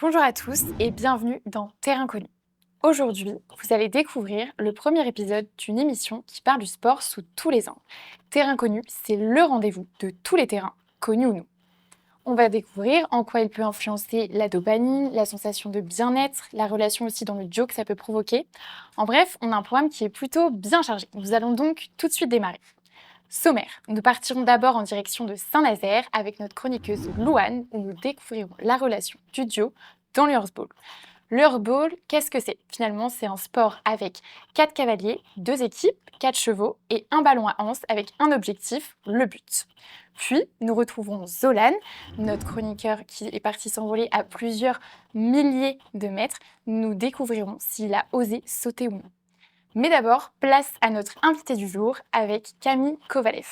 Bonjour à tous et bienvenue dans Terre Inconnue. Aujourd'hui, vous allez découvrir le premier épisode d'une émission qui parle du sport sous tous les angles. Terre Inconnue, c'est le rendez-vous de tous les terrains, connus ou non. On va découvrir en quoi il peut influencer la dopamine, la sensation de bien-être, la relation aussi dans le duo que ça peut provoquer. En bref, on a un programme qui est plutôt bien chargé. Nous allons donc tout de suite démarrer. Sommaire, nous partirons d'abord en direction de Saint-Nazaire avec notre chroniqueuse Louane où nous découvrirons la relation du duo dans le Horseball. Le Horseball, qu'est-ce que c'est? Finalement, c'est un sport avec 4 cavaliers, 2 équipes, 4 chevaux et un ballon à anse avec un objectif, le but. Puis, nous retrouverons Zolan, notre chroniqueur qui est parti s'envoler à plusieurs milliers de mètres. Nous découvrirons s'il a osé sauter ou non. Mais d'abord, place à notre invité du jour avec Camille Kovalev.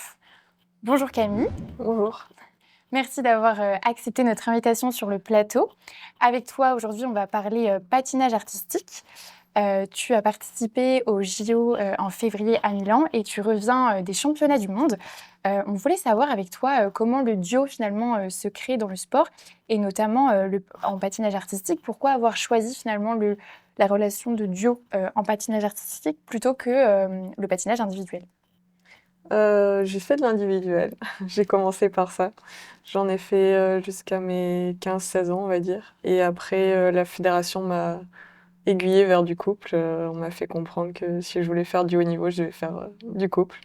Bonjour Camille. Bonjour. Merci d'avoir accepté notre invitation sur le plateau. Avec toi, aujourd'hui, on va parler patinage artistique. Tu as participé au JO en février à Milan et tu reviens des championnats du monde. On voulait savoir avec toi comment le duo finalement se crée dans le sport et notamment en patinage artistique. Pourquoi avoir choisi finalement la relation de duo en patinage artistique plutôt que le patinage individuel? J'ai fait de l'individuel. J'ai commencé par ça. J'en ai fait jusqu'à mes 15-16 ans, on va dire. Et après, la fédération m'a aiguillée vers du couple. On m'a fait comprendre que si je voulais faire du haut niveau, je devais faire du couple.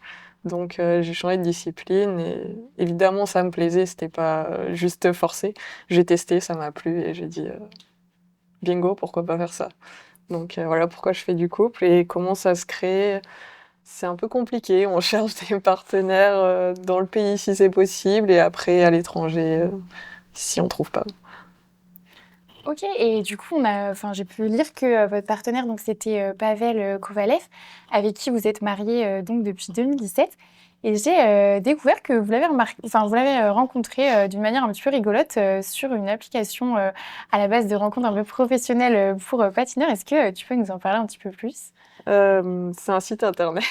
Donc j'ai changé de discipline et évidemment ça me plaisait, c'était pas juste forcé. J'ai testé, ça m'a plu et j'ai dit bingo, pourquoi pas faire ça. Donc voilà pourquoi je fais du couple et comment ça se crée. C'est un peu compliqué, on cherche des partenaires dans le pays si c'est possible et après à l'étranger si on trouve pas. Ok, et du coup, j'ai pu lire que votre partenaire, donc c'était Pavel Kovalev, avec qui vous êtes marié donc depuis 2017. Et j'ai découvert que vous l'avez rencontré d'une manière un petit peu rigolote sur une application à la base de rencontres un peu professionnelles pour patineurs. Est-ce que tu peux nous en parler un petit peu plus? C'est un site internet,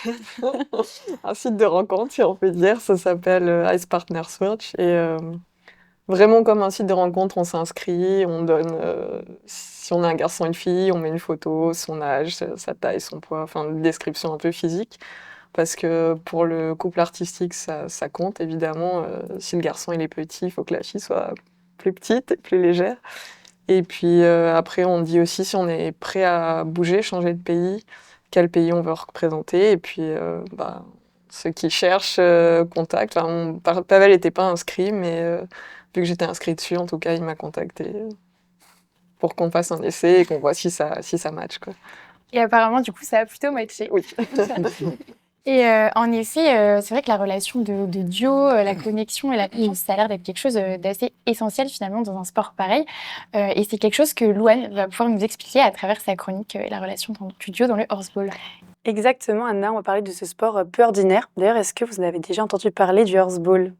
un site de rencontre si on peut dire, ça s'appelle Ice Partner Search et vraiment comme un site de rencontre, on s'inscrit, on donne si on a un garçon et une fille, on met une photo, son âge, sa taille, son poids, enfin une description un peu physique. Parce que pour le couple artistique, ça compte évidemment. Si le garçon il est petit, il faut que la fille soit plus petite et plus légère. Et puis après, on dit aussi si on est prêt à bouger, changer de pays, quel pays on veut représenter. Et puis ceux qui cherchent contactent. Enfin, Pavel n'était pas inscrit, mais vu que j'étais inscrit dessus, en tout cas, il m'a contacté pour qu'on fasse un essai et qu'on voit si ça match, quoi. Et apparemment, du coup, ça a plutôt matché. Oui. Et en effet, c'est vrai que la relation de duo, la connexion et la confiance, ça a l'air d'être quelque chose d'assez essentiel finalement dans un sport pareil. Et c'est quelque chose que Louane va pouvoir nous expliquer à travers sa chronique la relation du duo dans le horseball. Exactement, Anna, on va parler de ce sport peu ordinaire. D'ailleurs, est-ce que vous avez déjà entendu parler du horseball?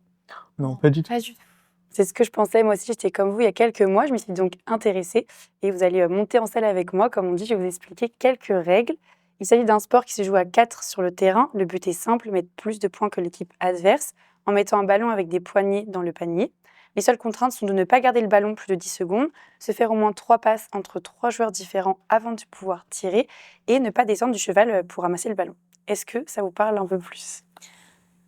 Non, pas du tout. Pas du tout. C'est ce que je pensais. Moi aussi, j'étais comme vous il y a quelques mois. Je me suis donc intéressée et vous allez monter en salle avec moi. Comme on dit, je vais vous expliquer quelques règles. Il s'agit d'un sport qui se joue à 4 sur le terrain. Le but est simple, mettre plus de points que l'équipe adverse en mettant un ballon avec des poignées dans le panier. Les seules contraintes sont de ne pas garder le ballon plus de 10 secondes, se faire au moins 3 passes entre 3 joueurs différents avant de pouvoir tirer et ne pas descendre du cheval pour ramasser le ballon. Est-ce que ça vous parle un peu plus?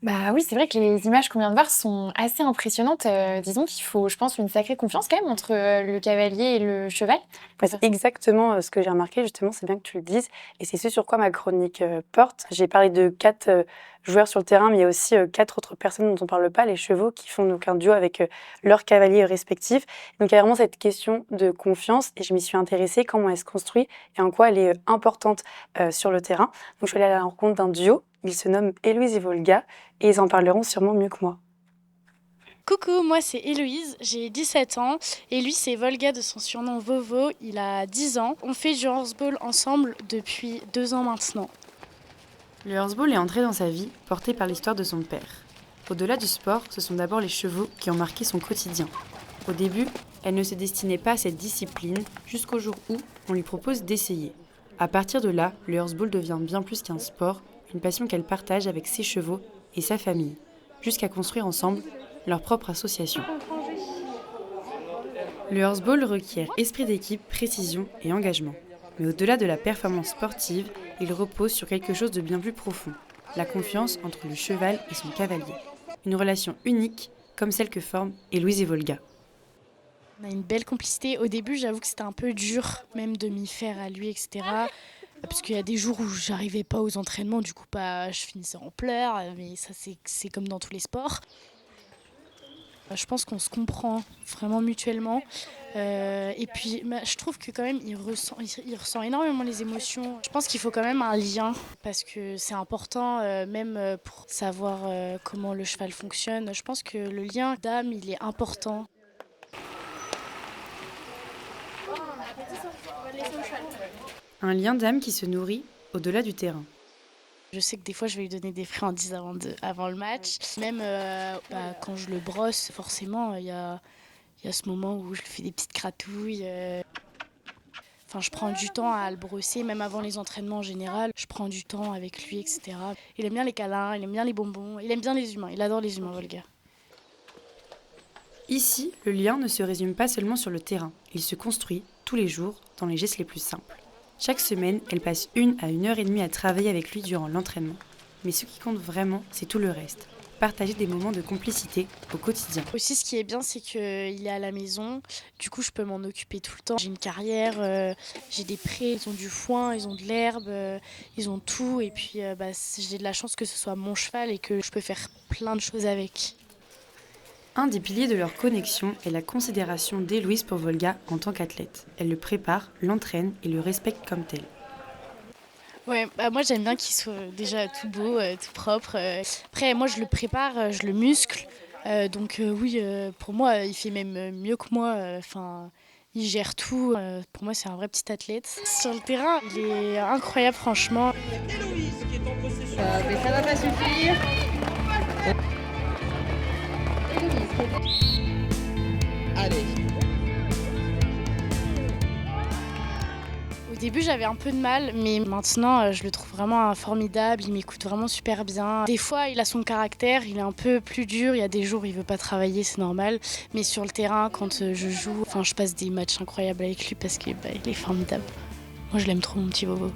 Bah oui, c'est vrai que les images qu'on vient de voir sont assez impressionnantes. Disons qu'il faut, je pense, une sacrée confiance quand même entre le cavalier et le cheval. C'est exactement ce que j'ai remarqué, justement, c'est bien que tu le dises. Et c'est ce sur quoi ma chronique porte. J'ai parlé de 4 joueurs sur le terrain, mais il y a aussi 4 autres personnes dont on ne parle pas, les chevaux, qui font donc un duo avec leurs cavaliers respectifs. Donc il y a vraiment cette question de confiance, et je m'y suis intéressée, comment elle se construit et en quoi elle est importante sur le terrain. Donc je suis allée à la rencontre d'un duo, ils se nomment Héloïse et Volga, et ils en parleront sûrement mieux que moi. Coucou, moi c'est Héloïse, j'ai 17 ans et lui c'est Volga de son surnom Vovo, il a 10 ans. On fait du horseball ensemble depuis 2 ans maintenant. Le horseball est entré dans sa vie, porté par l'histoire de son père. Au-delà du sport, ce sont d'abord les chevaux qui ont marqué son quotidien. Au début, elle ne se destinait pas à cette discipline, jusqu'au jour où on lui propose d'essayer. À partir de là, le horseball devient bien plus qu'un sport, une passion qu'elle partage avec ses chevaux et sa famille, jusqu'à construire ensemble leur propre association. Le horseball requiert esprit d'équipe, précision et engagement. Mais au-delà de la performance sportive, il repose sur quelque chose de bien plus profond, la confiance entre le cheval et son cavalier. Une relation unique, comme celle que forment Héloïse et Volga. On a une belle complicité. Au début, j'avoue que c'était un peu dur, même de m'y faire à lui, etc. Parce qu'il y a des jours où j'arrivais pas aux entraînements, du coup, je finissais en pleurs, mais ça, c'est comme dans tous les sports. Je pense qu'on se comprend vraiment mutuellement. Et puis, je trouve que quand même, il ressent énormément les émotions. Je pense qu'il faut quand même un lien, parce que c'est important, même pour savoir comment le cheval fonctionne. Je pense que le lien d'âme, il est important. Un lien d'âme qui se nourrit au-delà du terrain. Je sais que des fois, je vais lui donner des friandises avant le match. Même quand je le brosse, forcément, il y a ce moment où je lui fais des petites cratouilles. Enfin, je prends du temps à le brosser, même avant les entraînements en général. Je prends du temps avec lui, etc. Il aime bien les câlins, il aime bien les bonbons, il aime bien les humains. Il adore les humains, Volga. Ici, le lien ne se résume pas seulement sur le terrain. Il se construit tous les jours dans les gestes les plus simples. Chaque semaine, elle passe 1 à 1h30 à travailler avec lui durant l'entraînement. Mais ce qui compte vraiment, c'est tout le reste. Partager des moments de complicité au quotidien. Aussi, ce qui est bien, c'est qu'il est à la maison. Du coup, je peux m'en occuper tout le temps. J'ai une carrière, j'ai des prés, ils ont du foin, ils ont de l'herbe, ils ont tout. Et puis, j'ai de la chance que ce soit mon cheval et que je peux faire plein de choses avec. Un des piliers de leur connexion est la considération d'Héloïse pour Volga en tant qu'athlète. Elle le prépare, l'entraîne et le respecte comme tel. Ouais, moi j'aime bien qu'il soit déjà tout beau, tout propre. Après, moi je le prépare, je le muscle. Donc oui, pour moi, il fait même mieux que moi. Il gère tout. Pour moi, c'est un vrai petit athlète. Sur le terrain, il est incroyable, franchement. Héloïse qui est en possession. Mais ça va pas suffire. Allez. Au début, j'avais un peu de mal, mais maintenant, je le trouve vraiment formidable. Il m'écoute vraiment super bien. Des fois, il a son caractère, il est un peu plus dur. Il y a des jours où il veut pas travailler, c'est normal. Mais sur le terrain, quand je joue, je passe des matchs incroyables avec lui parce qu'il est formidable. Moi, je l'aime trop, mon petit Bobo.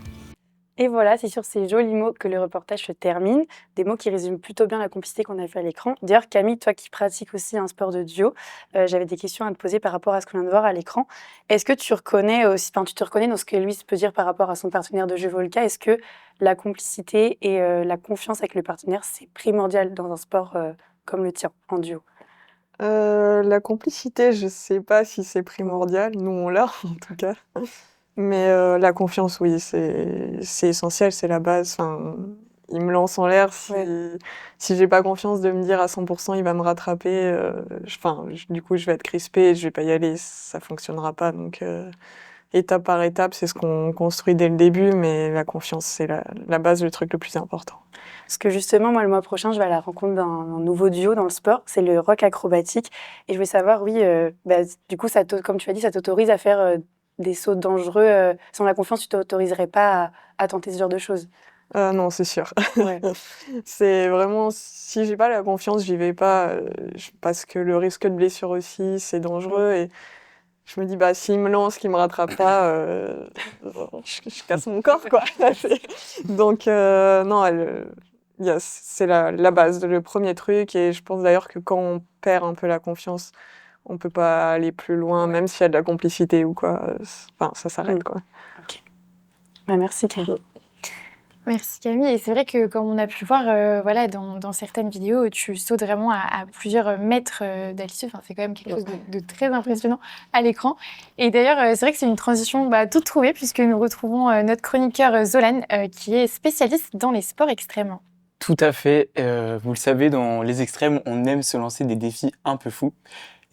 Et voilà, c'est sur ces jolis mots que le reportage se termine. Des mots qui résument plutôt bien la complicité qu'on a fait à l'écran. D'ailleurs, Camille, toi qui pratiques aussi un sport de duo, j'avais des questions à te poser par rapport à ce qu'on vient de voir à l'écran. Est-ce que tu te reconnais dans ce que Louise peut dire par rapport à son partenaire de jeu Volga? Est-ce que la complicité et la confiance avec le partenaire, c'est primordial dans un sport comme le tien, en duo? La complicité, je sais pas si c'est primordial. Nous, on l'a, en tout cas. Mais la confiance, oui, c'est essentiel, c'est la base. Enfin, il me lance en l'air. Si j'ai pas confiance de me dire à 100% il va me rattraper, du coup, je vais être crispée, je vais pas y aller, ça fonctionnera pas. Donc, étape par étape, c'est ce qu'on construit dès le début, mais la confiance, c'est la base, le truc le plus important. Parce que justement, moi, le mois prochain, je vais à la rencontre d'un nouveau duo dans le sport, c'est le rock acrobatique. Et je voulais savoir, oui, du coup, comme tu as dit, ça t'autorise à faire des sauts dangereux. Sans la confiance, tu t'autoriserais pas à tenter ce genre de choses? Non, c'est sûr. Ouais. C'est vraiment, si j'ai pas la confiance, j'y vais pas, parce que le risque de blessure aussi, c'est dangereux. Et je me dis, s'il me lance, qu'il me rattrape pas, je casse mon corps, quoi. Donc, non, c'est la base, le premier truc. Et je pense d'ailleurs que quand on perd un peu la confiance, on peut pas aller plus loin, même s'il y a de la complicité ou quoi. Ça s'arrête, quoi. Ok. Merci Camille. Merci Camille. Et c'est vrai que comme on a pu le voir dans certaines vidéos, tu sautes vraiment à plusieurs mètres d'altitude. Enfin, c'est quand même quelque chose de très impressionnant à l'écran. Et d'ailleurs, c'est vrai que c'est une transition toute trouvée puisque nous retrouvons notre chroniqueur Zolan qui est spécialiste dans les sports extrêmes. Tout à fait. Vous le savez, dans les extrêmes, on aime se lancer des défis un peu fous.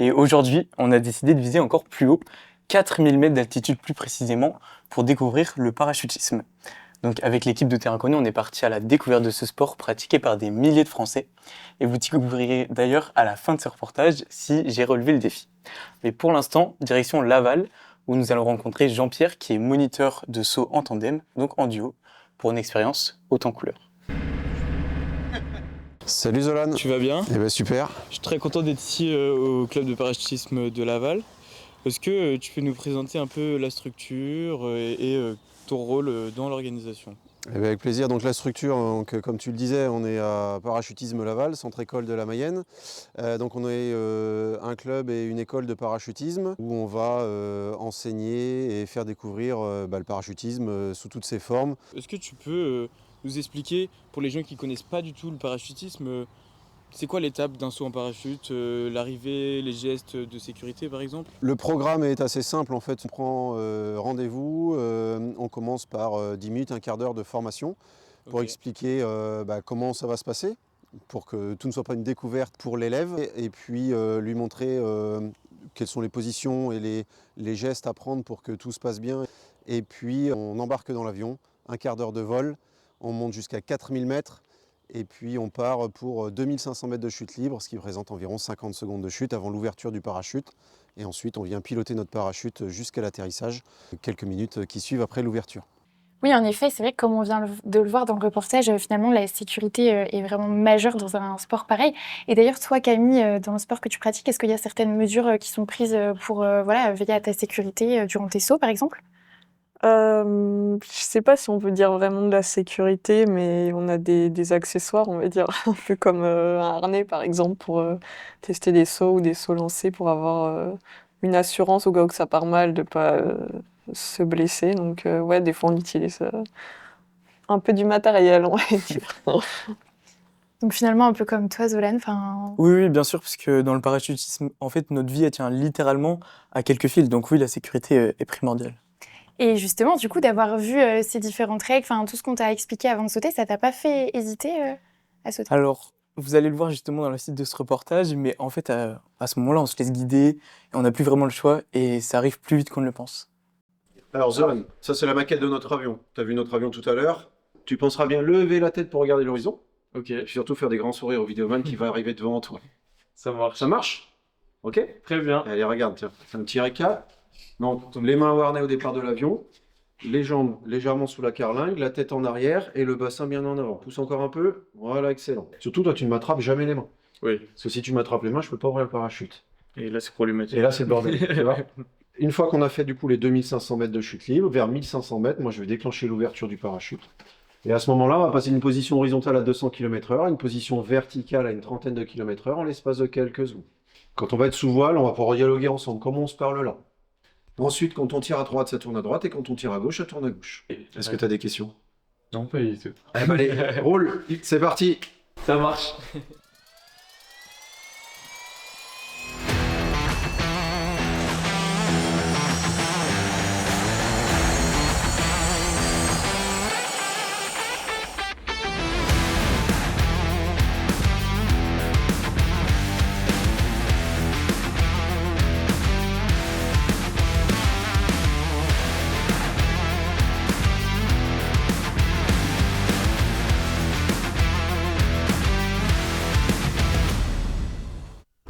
Et aujourd'hui, on a décidé de viser encore plus haut, 4000 mètres d'altitude plus précisément, pour découvrir le parachutisme. Donc avec l'équipe de Terrain Connu, on est parti à la découverte de ce sport pratiqué par des milliers de Français. Et vous découvrirez d'ailleurs à la fin de ce reportage si j'ai relevé le défi. Mais pour l'instant, direction Laval, où nous allons rencontrer Jean-Pierre, qui est moniteur de saut en tandem, donc en duo, pour une expérience haute en couleurs. Salut Zolan. Tu vas bien? Eh ben super. Je suis très content d'être ici au club de parachutisme de Laval. Est-ce que tu peux nous présenter un peu la structure et ton rôle dans l'organisation? Eh bien, avec plaisir. Donc la structure, donc, comme tu le disais, on est à Parachutisme Laval, centre école de la Mayenne. Donc on est un club et une école de parachutisme où on va enseigner et faire découvrir le parachutisme sous toutes ses formes. Est-ce que tu peux nous expliquer, pour les gens qui connaissent pas du tout le parachutisme, c'est quoi l'étape d'un saut en parachute, l'arrivée, les gestes de sécurité par exemple? Le programme est assez simple en fait. On prend rendez-vous, on commence par 10 minutes, un quart d'heure de formation pour Ok. expliquer comment ça va se passer, pour que tout ne soit pas une découverte pour l'élève, et puis lui montrer quelles sont les positions et les gestes à prendre pour que tout se passe bien. Et puis on embarque dans l'avion, un quart d'heure de vol, on monte jusqu'à 4000 mètres, et puis on part pour 2500 mètres de chute libre, ce qui représente environ 50 secondes de chute avant l'ouverture du parachute. Et ensuite on vient piloter notre parachute jusqu'à l'atterrissage, quelques minutes qui suivent après l'ouverture. Oui, en effet, c'est vrai que comme on vient de le voir dans le reportage, finalement, la sécurité est vraiment majeure dans un sport pareil. Et d'ailleurs, toi, Camille, dans le sport que tu pratiques, est-ce qu'il y a certaines mesures qui sont prises pour veiller à ta sécurité durant tes sauts, par exemple? Je sais pas si on peut dire vraiment de la sécurité, mais on a des accessoires, on va dire, un peu comme un harnais par exemple pour tester des sauts ou des sauts lancés pour avoir une assurance au cas où que ça part mal de pas se blesser. Donc ouais, des fois on utilise un peu du matériel, on va dire. Donc finalement, un peu comme toi, Zolan, enfin... Oui, oui, bien sûr, parce que dans le parachutisme, en fait, notre vie, elle tient littéralement à quelques fils. Donc oui, la sécurité est primordiale. Et justement, du coup, d'avoir vu ces différentes règles, enfin tout ce qu'on t'a expliqué avant de sauter, ça t'a pas fait hésiter à sauter? Alors, vous allez le voir justement dans le site de ce reportage, mais en fait, à ce moment-là, on se laisse guider, et on n'a plus vraiment le choix, et ça arrive plus vite qu'on ne le pense. Alors Zoran, ça c'est la maquette de notre avion. Tu as vu notre avion tout à l'heure. Tu penseras bien lever la tête pour regarder l'horizon. Ok, Et surtout faire des grands sourires au vidéoman qui va arriver devant toi. ça marche. Ça marche? Ok? Très bien. Allez, regarde, tiens, c'est un petit récap. Donc, les mains au harnais au départ de l'avion, les jambes légèrement sous la carlingue, la tête en arrière et le bassin bien en avant. Pousse encore un peu. Voilà, excellent. Surtout, toi, tu ne m'attrapes jamais les mains. Oui. Parce que si tu m'attrapes les mains, je peux pas ouvrir le parachute. Et là, c'est problématique. Et là, c'est le bordel. Tu vois. Une fois qu'on a fait du coup les 2500 mètres de chute libre, vers 1500 mètres, moi, je vais déclencher l'ouverture du parachute. Et à ce moment-là, on va passer d'une position horizontale à 200 km/h à une position verticale à une trentaine de km/h en l'espace de quelques secondes. Quand on va être sous voile, on va pouvoir dialoguer ensemble, comme on se parle là. Ensuite, quand on tire à droite, ça tourne à droite, et quand on tire à gauche, ça tourne à gauche. Est-ce que tu as des questions? Non, pas du tout. Eh ben, allez, roule, c'est parti. Ça marche.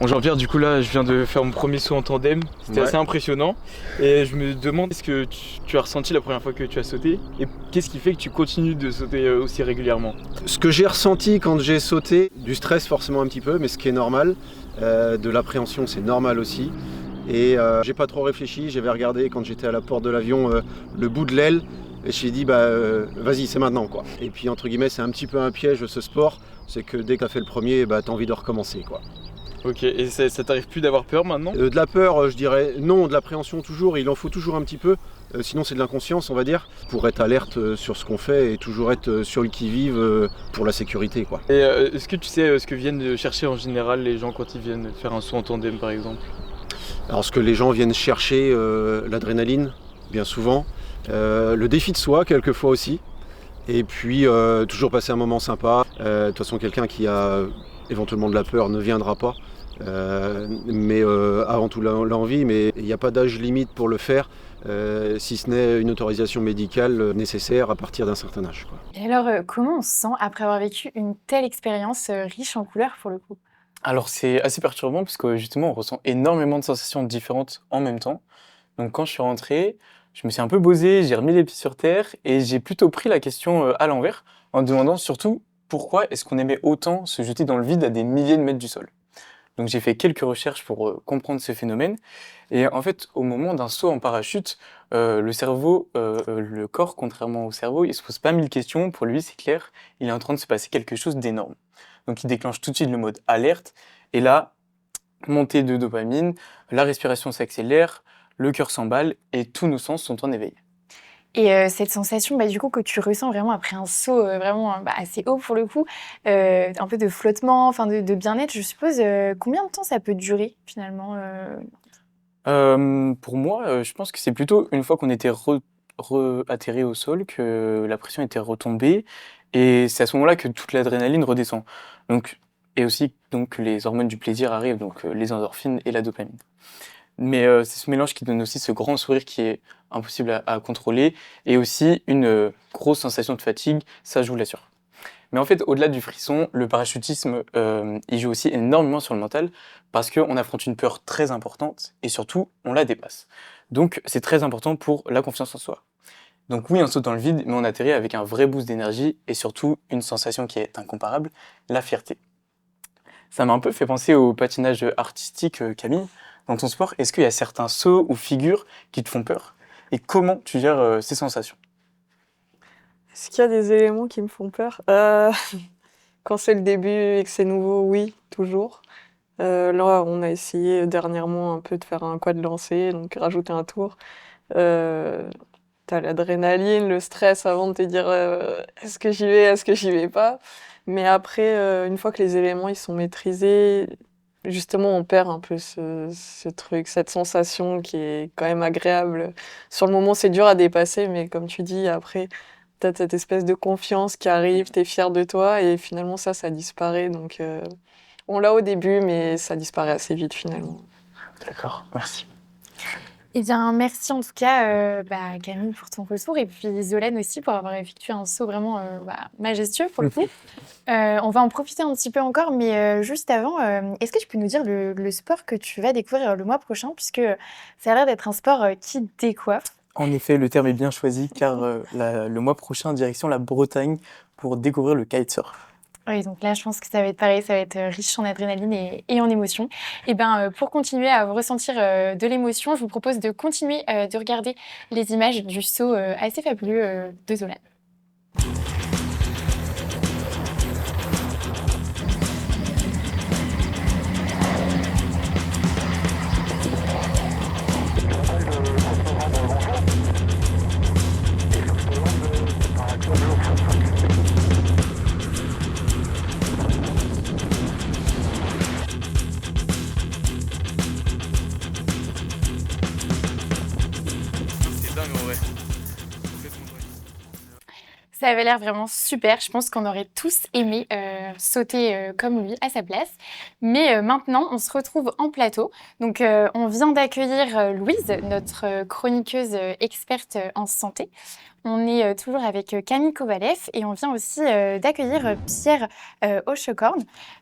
Bon Jean-Pierre, du coup là je viens de faire mon premier saut en tandem, c'était Ouais. assez impressionnant et je me demande ce que tu as ressenti la première fois que tu as sauté et qu'est-ce qui fait que tu continues de sauter aussi régulièrement? Ce que j'ai ressenti quand j'ai sauté, du stress forcément un petit peu, mais ce qui est normal, de l'appréhension c'est normal aussi. Et j'ai pas trop réfléchi, j'avais regardé quand j'étais à la porte de l'avion le bout de l'aile, et je me suis dit vas-y c'est maintenant quoi. Et puis entre guillemets c'est un petit peu un piège ce sport, c'est que dès que t'as fait le premier, t'as envie de recommencer quoi. Ok, et ça t'arrive plus d'avoir peur maintenant? De la peur, je dirais non, de l'appréhension toujours, il en faut toujours un petit peu, sinon c'est de l'inconscience on va dire, pour être alerte sur ce qu'on fait et toujours être sur le qui-vive pour la sécurité quoi. Et est-ce que tu sais ce que viennent chercher en général les gens quand ils viennent faire un saut en tandem par exemple? Alors ce que les gens viennent chercher, l'adrénaline, bien souvent, le défi de soi quelquefois aussi, et puis toujours passer un moment sympa. De toute façon quelqu'un qui a éventuellement de la peur ne viendra pas, mais avant tout l'envie, mais il n'y a pas d'âge limite pour le faire, si ce n'est une autorisation médicale nécessaire à partir d'un certain âge, quoi. Et alors, comment on se sent après avoir vécu une telle expérience riche en couleurs pour le coup? Alors c'est assez perturbant parce que justement on ressent énormément de sensations différentes en même temps. Donc quand je suis rentré, je me suis un peu posé, j'ai remis les pieds sur terre et j'ai plutôt pris la question à l'envers en me demandant surtout pourquoi est-ce qu'on aimait autant se jeter dans le vide à des milliers de mètres du sol. Donc j'ai fait quelques recherches pour comprendre ce phénomène. Et en fait, au moment d'un saut en parachute, le corps, contrairement au cerveau, il se pose pas mille questions. Pour lui, c'est clair, il est en train de se passer quelque chose d'énorme. Donc il déclenche tout de suite le mode alerte. Et là, montée de dopamine, la respiration s'accélère, le cœur s'emballe et tous nos sens sont en éveil. Et cette sensation, du coup, que tu ressens vraiment après un saut vraiment assez haut pour le coup, un peu de flottement, enfin de bien-être, je suppose, combien de temps ça peut durer finalement Pour moi, je pense que c'est plutôt une fois qu'on était atterri au sol que la pression était retombée et c'est à ce moment-là que toute l'adrénaline redescend. Donc, et aussi donc que les hormones du plaisir arrivent, donc les endorphines et la dopamine. Mais c'est ce mélange qui donne aussi ce grand sourire qui est impossible à contrôler et aussi une grosse sensation de fatigue, ça je vous l'assure. Mais en fait, au-delà du frisson, le parachutisme, il joue aussi énormément sur le mental parce qu'on affronte une peur très importante et surtout, on la dépasse. Donc, c'est très important pour la confiance en soi. Donc oui, on saute dans le vide, mais on atterrit avec un vrai boost d'énergie et surtout une sensation qui est incomparable, la fierté. Ça m'a un peu fait penser au patinage artistique, Camille. Dans ton sport, est-ce qu'il y a certains sauts ou figures qui te font peur? Et comment tu gères ces sensations? Est-ce qu'il y a des éléments qui me font peur? Quand c'est le début et que c'est nouveau, oui, toujours. Là, on a essayé dernièrement un peu de faire un quad lancé, donc rajouter un tour. T'as l'adrénaline, le stress avant de te dire est-ce que j'y vais, est-ce que j'y vais pas. Mais après, une fois que les éléments ils sont maîtrisés, justement, on perd un peu ce truc, cette sensation qui est quand même agréable. Sur le moment, c'est dur à dépasser, mais comme tu dis, après, t'as cette espèce de confiance qui arrive, t'es fier de toi, et finalement, ça disparaît. Donc, on l'a au début, mais ça disparaît assez vite finalement. D'accord, merci. Eh bien, merci en tout cas, Camille, pour ton retour et puis Zolène aussi pour avoir effectué un saut vraiment majestueux pour le coup. On va en profiter un petit peu encore, mais juste avant, est-ce que tu peux nous dire le sport que tu vas découvrir le mois prochain, puisque ça a l'air d'être un sport qui décoiffe. En effet, le terme est bien choisi car le mois prochain, direction la Bretagne pour découvrir le kitesurf. Oui, donc là, je pense que ça va être pareil, ça va être riche en adrénaline et en émotions. Et pour continuer à ressentir de l'émotion, je vous propose de continuer de regarder les images du saut assez fabuleux de Zolène. Ça avait l'air vraiment super. Je pense qu'on aurait tous aimé sauter comme lui à sa place. Mais maintenant, on se retrouve en plateau. Donc, on vient d'accueillir Louise, notre chroniqueuse experte en santé. On est toujours avec Camille Kovalev et on vient aussi d'accueillir Pierre Hochekorn.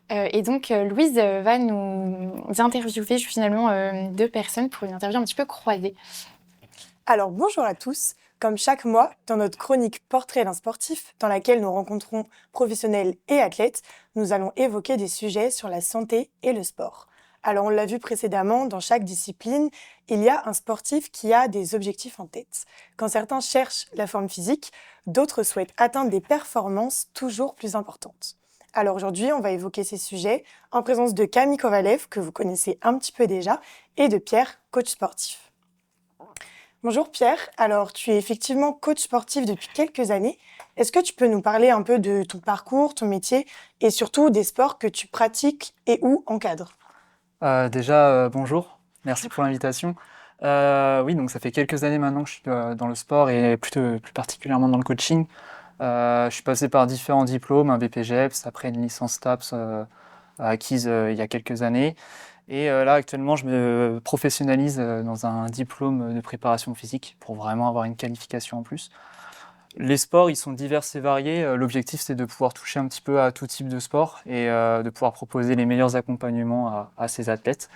Et donc, Louise va nous interviewer finalement deux personnes pour une interview un petit peu croisée. Alors, bonjour à tous. Comme chaque mois, dans notre chronique Portrait d'un sportif, dans laquelle nous rencontrons professionnels et athlètes, nous allons évoquer des sujets sur la santé et le sport. Alors, on l'a vu précédemment, dans chaque discipline, il y a un sportif qui a des objectifs en tête. Quand certains cherchent la forme physique, d'autres souhaitent atteindre des performances toujours plus importantes. Alors aujourd'hui, on va évoquer ces sujets en présence de Camille Kovalev, que vous connaissez un petit peu déjà, et de Pierre, coach sportif. Bonjour Pierre, alors tu es effectivement coach sportif depuis quelques années. Est-ce que tu peux nous parler un peu de ton parcours, ton métier et surtout des sports que tu pratiques et ou encadres? Bonjour, merci pour l'invitation. Oui, donc ça fait quelques années maintenant que je suis dans le sport et plus particulièrement dans le coaching. Je suis passé par différents diplômes, un BPGEPS, après une licence TAPS acquise il y a quelques années. Et là, actuellement, je me professionnalise dans un diplôme de préparation physique pour vraiment avoir une qualification en plus. Les sports, ils sont divers et variés. L'objectif, c'est de pouvoir toucher un petit peu à tout type de sport et de pouvoir proposer les meilleurs accompagnements à ces athlètes.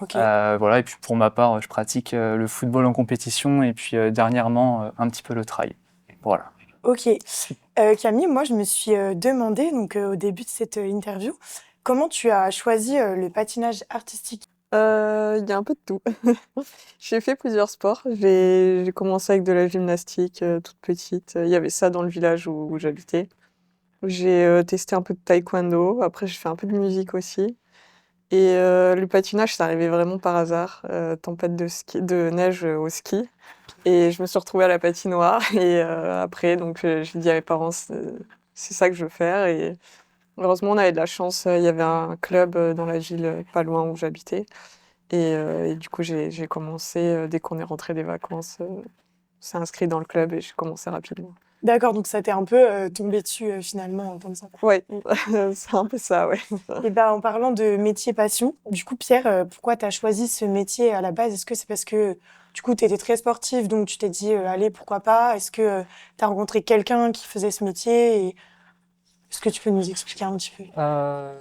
Okay. Voilà. Et puis pour ma part, je pratique le football en compétition et puis dernièrement, un petit peu le trail. Voilà. Ok. Camille, moi, je me suis demandé, donc au début de cette interview, comment tu as choisi le patinage artistique? Il y a un peu de tout. J'ai fait plusieurs sports. J'ai commencé avec de la gymnastique toute petite. Il y avait ça dans le village où j'habitais. J'ai testé un peu de taekwondo. Après, j'ai fait un peu de musique aussi. Et le patinage, c'est arrivé vraiment par hasard. Tempête de neige au ski. Et je me suis retrouvée à la patinoire. Et après, donc, j'ai dit à mes parents, c'est ça que je veux faire. Et heureusement, on avait de la chance. Il y avait un club dans la ville pas loin où j'habitais. Et du coup, j'ai commencé dès qu'on est rentré des vacances. On s'est inscrit dans le club et j'ai commencé rapidement. D'accord, donc ça t'est un peu tombé dessus finalement comme ça. Ouais, c'est un peu ça, ouais. Et ben, en parlant de métier passion, du coup, Pierre, pourquoi tu as choisi ce métier à la base? Est-ce que c'est parce que, du coup, tu étais très sportif, donc tu t'es dit, allez, pourquoi pas? Est-ce que tu as rencontré quelqu'un qui faisait ce métier? Et est-ce que tu peux nous expliquer un petit peu?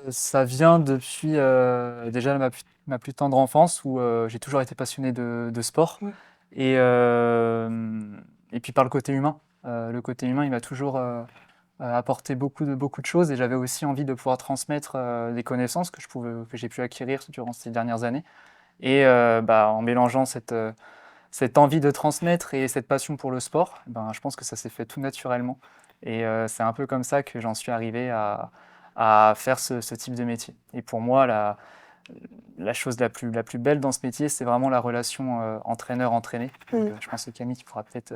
Ça vient depuis déjà ma plus tendre enfance où j'ai toujours été passionné de sport. Ouais. Et puis par le côté humain. Le côté humain, il m'a toujours apporté beaucoup de choses et j'avais aussi envie de pouvoir transmettre des connaissances que j'ai pu acquérir durant ces dernières années. Et en mélangeant cette envie de transmettre et cette passion pour le sport, je pense que ça s'est fait tout naturellement. Et c'est un peu comme ça que j'en suis arrivé à faire ce type de métier. Et pour moi, la chose la plus belle dans ce métier, c'est vraiment la relation entraîneur-entraîné. Donc, je pense que Camille, tu pourras peut-être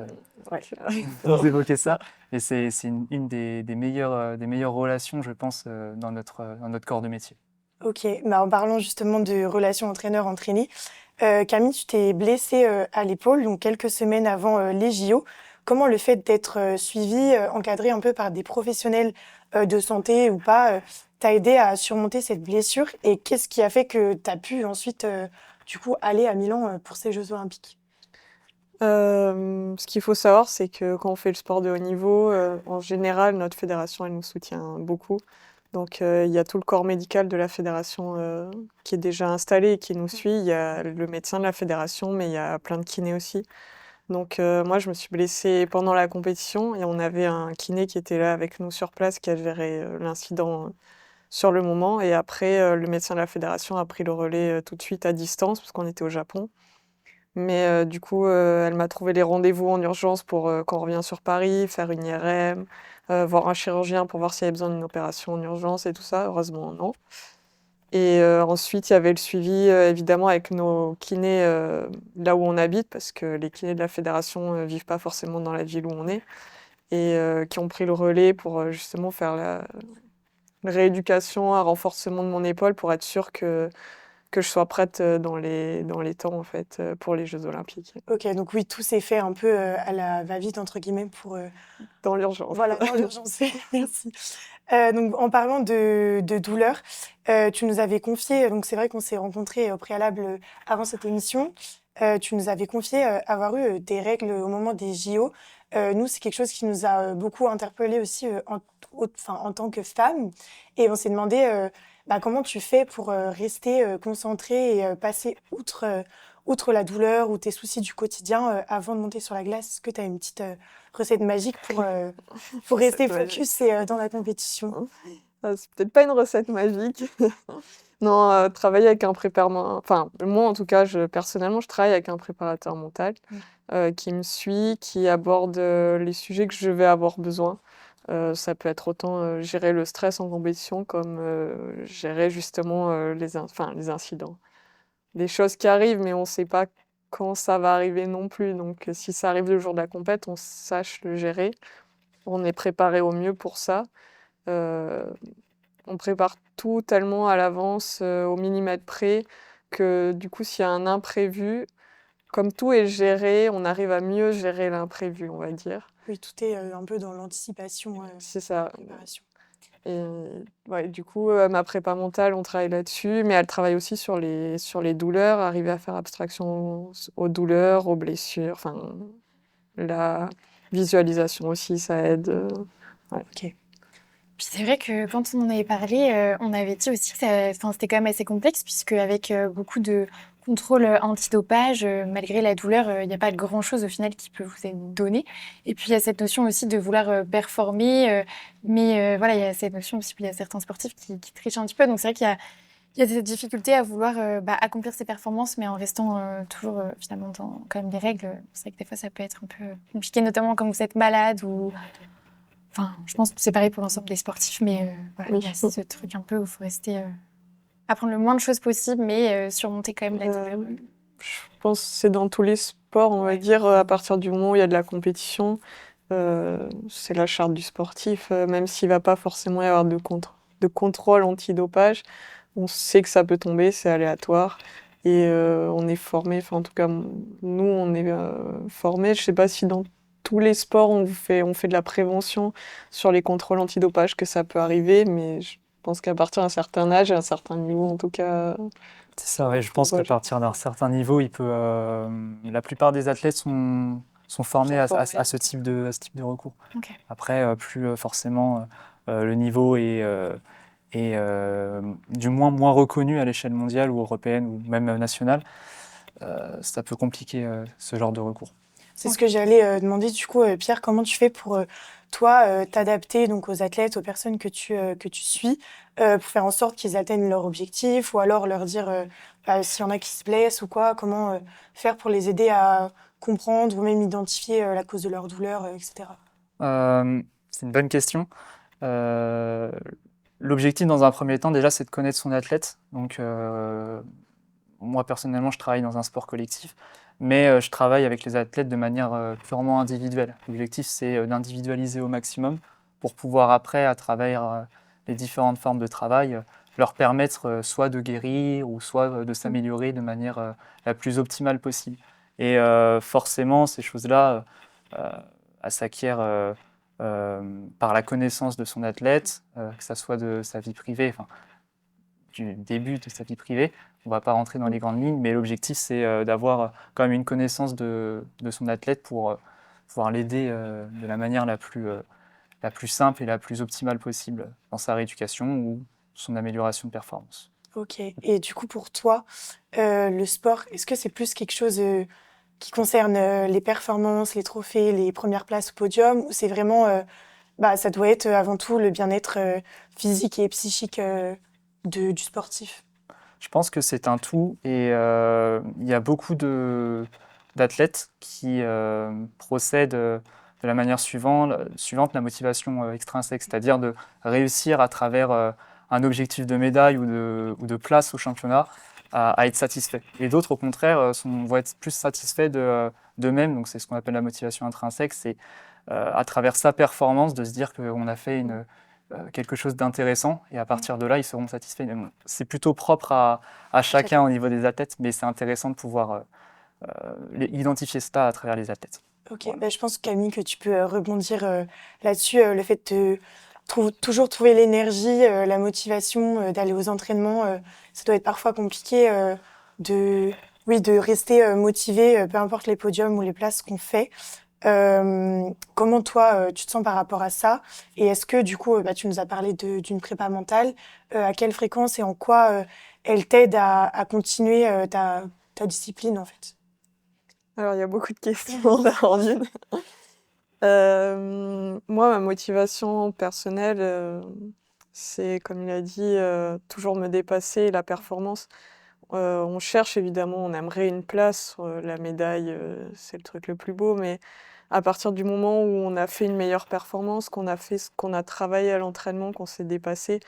nous évoquer ça. Et c'est une des meilleures relations, je pense, dans notre corps de métier. Ok, bah, en parlant justement de relation entraîneur-entraîné, Camille, tu t'es blessée à l'épaule, donc quelques semaines avant les JO. Comment le fait d'être suivie, encadrée un peu par des professionnels de santé ou pas, t'a aidé à surmonter cette blessure? Et qu'est-ce qui a fait que tu as pu ensuite, du coup, aller à Milan pour ces Jeux Olympiques? Ce qu'il faut savoir, c'est que quand on fait le sport de haut niveau, en général, notre fédération, elle nous soutient beaucoup. Donc, il y a tout le corps médical de la fédération qui est déjà installé et qui nous suit. Il y a le médecin de la fédération, mais il y a plein de kinés aussi. Donc, moi, je me suis blessée pendant la compétition et on avait un kiné qui était là avec nous sur place, qui a géré l'incident sur le moment. Et après, le médecin de la fédération a pris le relais tout de suite à distance, parce qu'on était au Japon. Mais du coup, elle m'a trouvé les rendez-vous en urgence pour quand on revient sur Paris, faire une IRM, voir un chirurgien pour voir s'il y avait besoin d'une opération en urgence et tout ça. Heureusement, non. Et ensuite, il y avait le suivi, évidemment, avec nos kinés là où on habite, parce que les kinés de la fédération ne vivent pas forcément dans la ville où on est, et qui ont pris le relais pour justement faire la rééducation, un renforcement de mon épaule pour être sûr que je sois prête dans les temps, en fait, pour les Jeux Olympiques. Ok, donc oui, tout s'est fait un peu à la va-vite, entre guillemets, pour... Dans l'urgence. Voilà, dans l'urgence, merci. Donc, en parlant de douleur, tu nous avais confié, donc c'est vrai qu'on s'est rencontrés au préalable avant cette émission, tu nous avais confié avoir eu des règles au moment des JO. Nous, c'est quelque chose qui nous a beaucoup interpellés aussi en tant que femmes. Et on s'est demandé comment tu fais pour rester concentrée et passer outre la douleur ou tes soucis du quotidien avant de monter sur la glace. Est-ce que tu as une petite recette magique pour rester focus et dans la compétition? C'est peut-être pas une recette magique. Non, travailler avec un préparateur... Enfin, moi, en tout cas, personnellement, je travaille avec un préparateur mental qui me suit, qui aborde les sujets que je vais avoir besoin. Ça peut être autant gérer le stress en compétition comme gérer justement les incidents. Des choses qui arrivent, mais on ne sait pas quand ça va arriver non plus. Donc, si ça arrive le jour de la compète, on sache le gérer. On est préparé au mieux pour ça. On prépare tout tellement à l'avance, au millimètre près, que du coup, s'il y a un imprévu, comme tout est géré, on arrive à mieux gérer l'imprévu, on va dire. Oui, tout est un peu dans l'anticipation, C'est ça. préparation. Et ouais, du coup, ma prépa mentale, on travaille là-dessus, mais elle travaille aussi sur les douleurs, arriver à faire abstraction aux douleurs, aux blessures, enfin, la visualisation aussi, ça aide. Ouais. Ok. Puis c'est vrai que quand on en avait parlé, on avait dit aussi que c'était quand même assez complexe, puisque avec beaucoup de contrôles antidopage, malgré la douleur, il n'y a pas grand-chose au final qui peut vous être donné. Et puis il y a cette notion aussi de vouloir performer, mais voilà, il y a cette notion aussi, puis il y a certains sportifs qui trichent un petit peu. Donc c'est vrai qu'il y a cette difficulté à vouloir accomplir ses performances, mais en restant toujours finalement dans quand même des règles. C'est vrai que des fois ça peut être un peu compliqué, notamment quand vous êtes malade ou. Enfin, je pense que c'est pareil pour l'ensemble des sportifs, mais voilà, il y a ce truc un peu où il faut rester apprendre le moins de choses possible, mais surmonter quand même la douleur. Je pense que c'est dans tous les sports, on va dire, à partir du moment où il y a de la compétition, c'est la charte du sportif, même s'il ne va pas forcément y avoir de contrôle antidopage, on sait que ça peut tomber, c'est aléatoire. Et on est formé, enfin en tout cas, nous, on est formés. Je ne sais pas si dans tous les sports, on fait de la prévention sur les contrôles antidopage, que ça peut arriver, mais je pense qu'à partir d'un certain âge et un certain niveau, en tout cas. C'est ça, ouais, je pense qu'à partir d'un certain niveau, la plupart des athlètes sont formés à ce type de recours. Ok. Après, plus forcément le niveau est du moins reconnu à l'échelle mondiale ou européenne ou même nationale, ça peut compliquer ce genre de recours. C'est ce que j'allais demander du coup, Pierre, comment tu fais pour toi t'adapter donc aux athlètes, aux personnes que tu suis, pour faire en sorte qu'ils atteignent leur objectif, ou alors leur dire s'il y en a qui se blessent ou quoi, comment faire pour les aider à comprendre ou même identifier la cause de leur douleur, etc. C'est une bonne question. L'objectif dans un premier temps déjà c'est de connaître son athlète. Donc moi personnellement je travaille dans un sport collectif, mais je travaille avec les athlètes de manière purement individuelle. L'objectif c'est d'individualiser au maximum pour pouvoir après, à travers les différentes formes de travail, leur permettre soit de guérir ou soit de s'améliorer de manière la plus optimale possible. Et forcément ces choses-là, elles s'acquièrent par la connaissance de son athlète, que ça soit de sa vie privée, enfin, du début de sa vie privée. On ne va pas rentrer dans les grandes lignes, mais l'objectif, c'est d'avoir quand même une connaissance de son athlète pour pouvoir l'aider de la manière la plus simple et la plus optimale possible dans sa rééducation ou son amélioration de performance. Ok. Et du coup, pour toi, le sport, est-ce que c'est plus quelque chose qui concerne les performances, les trophées, les premières places au podium, ou c'est vraiment, ça doit être avant tout le bien-être physique et psychique du sportif? Je pense que c'est un tout et il y a beaucoup d'athlètes qui procèdent de la manière suivante, la motivation extrinsèque, c'est-à-dire de réussir à travers un objectif de médaille ou de place au championnat à être satisfait. Et d'autres, au contraire, vont être plus satisfaits d'eux-mêmes, donc c'est ce qu'on appelle la motivation intrinsèque, c'est à travers sa performance de se dire qu'on a fait quelque chose d'intéressant et à partir de là, ils seront satisfaits. C'est plutôt propre à chacun au niveau des athlètes, mais c'est intéressant de pouvoir identifier cela à travers les athlètes. Ok, voilà. Je pense, Camille, que tu peux rebondir là-dessus, le fait de toujours trouver l'énergie, la motivation d'aller aux entraînements. Ça doit être parfois compliqué de rester motivé, peu importe les podiums ou les places qu'on fait. Comment toi, tu te sens par rapport à ça? Et est-ce que du coup, tu nous as parlé d'une prépa mentale, à quelle fréquence et en quoi elle t'aide à continuer ta discipline en fait? Alors, il y a beaucoup de questions dans une. Moi, ma motivation personnelle, c'est, comme il a dit, toujours me dépasser, la performance. On cherche évidemment, on aimerait une place, la médaille, c'est le truc le plus beau, mais à partir du moment où on a fait une meilleure performance, qu'on a fait ce qu'on a travaillé à l'entraînement, qu'on s'est dépassé,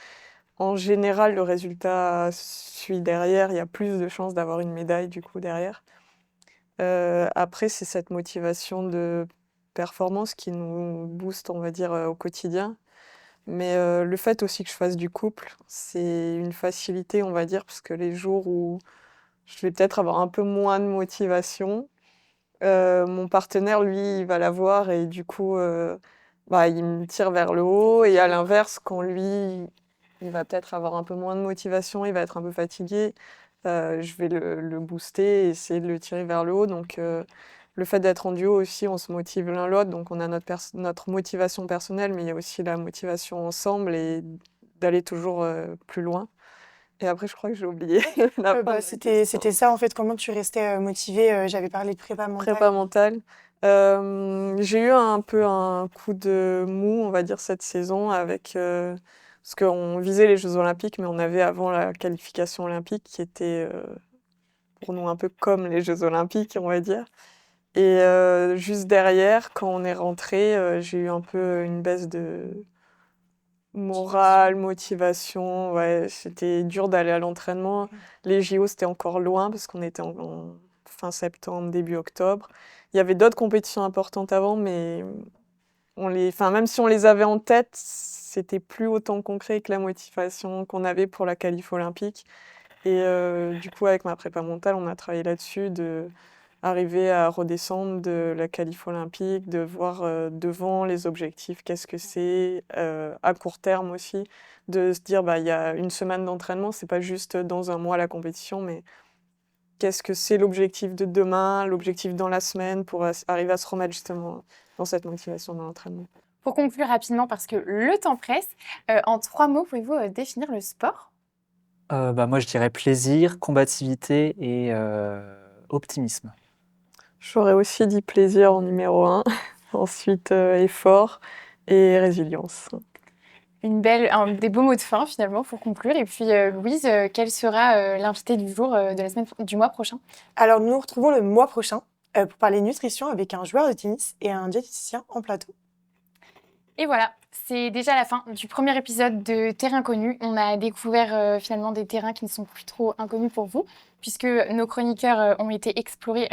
en général, le résultat suit derrière. Il y a plus de chances d'avoir une médaille du coup derrière. Après, c'est cette motivation de performance qui nous booste, on va dire, au quotidien. Mais le fait aussi que je fasse du couple, c'est une facilité, on va dire, parce que les jours où je vais peut-être avoir un peu moins de motivation, mon partenaire, lui, il va l'avoir et du coup, il me tire vers le haut. Et à l'inverse, quand lui, il va peut-être avoir un peu moins de motivation, il va être un peu fatigué, je vais le booster et essayer de le tirer vers le haut. Donc, le fait d'être en duo aussi, on se motive l'un l'autre, donc on a notre motivation personnelle, mais il y a aussi la motivation ensemble et d'aller toujours plus loin. Et après, je crois que j'ai oublié la fin de la C'était question. ça en fait, comment tu restais motivée? J'avais parlé de prépa mentale. Prépa mentale. J'ai eu un peu un coup de mou, on va dire, cette saison, parce qu'on visait les Jeux Olympiques, mais on avait avant la qualification olympique qui était pour nous un peu comme les Jeux Olympiques, on va dire. Et juste derrière, quand on est rentré, j'ai eu un peu une baisse de morale, motivation. Ouais, c'était dur d'aller à l'entraînement. Les JO, c'était encore loin parce qu'on était en fin septembre, début octobre. Il y avait d'autres compétitions importantes avant, mais même si on les avait en tête, c'était plus autant concret que la motivation qu'on avait pour la qualif olympique. Et du coup, avec ma prépa mentale, on a travaillé là-dessus, arriver à redescendre de la qualif olympique, de voir devant les objectifs, qu'est-ce que c'est, à court terme aussi, de se dire il y a une semaine d'entraînement, c'est pas juste dans un mois la compétition, mais qu'est-ce que c'est l'objectif de demain, l'objectif dans la semaine, pour arriver à se remettre justement dans cette motivation dans l'entraînement. Pour conclure rapidement, parce que le temps presse, en 3 mots, pouvez-vous définir le sport? Moi, je dirais plaisir, combativité et optimisme. J'aurais aussi dit plaisir en numéro 1, ensuite effort et résilience. Des beaux mots de fin finalement pour conclure. Et puis Louise, quel sera l'invité du jour du mois prochain? Alors nous nous retrouvons le mois prochain pour parler nutrition avec un joueur de tennis et un diététicien en plateau. Et voilà, c'est déjà la fin du premier épisode de Terrain Connu. On a découvert finalement des terrains qui ne sont plus trop inconnus pour vous, puisque nos chroniqueurs ont été explorer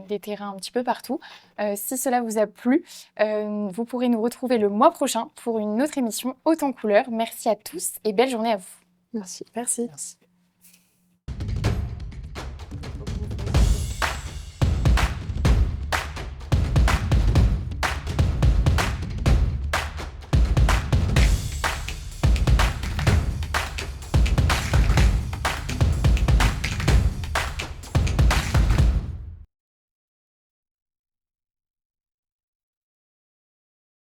des terrains un petit peu partout. Si cela vous a plu, vous pourrez nous retrouver le mois prochain pour une autre émission haute en couleurs. Merci à tous et belle journée à vous. Merci. Merci. Merci.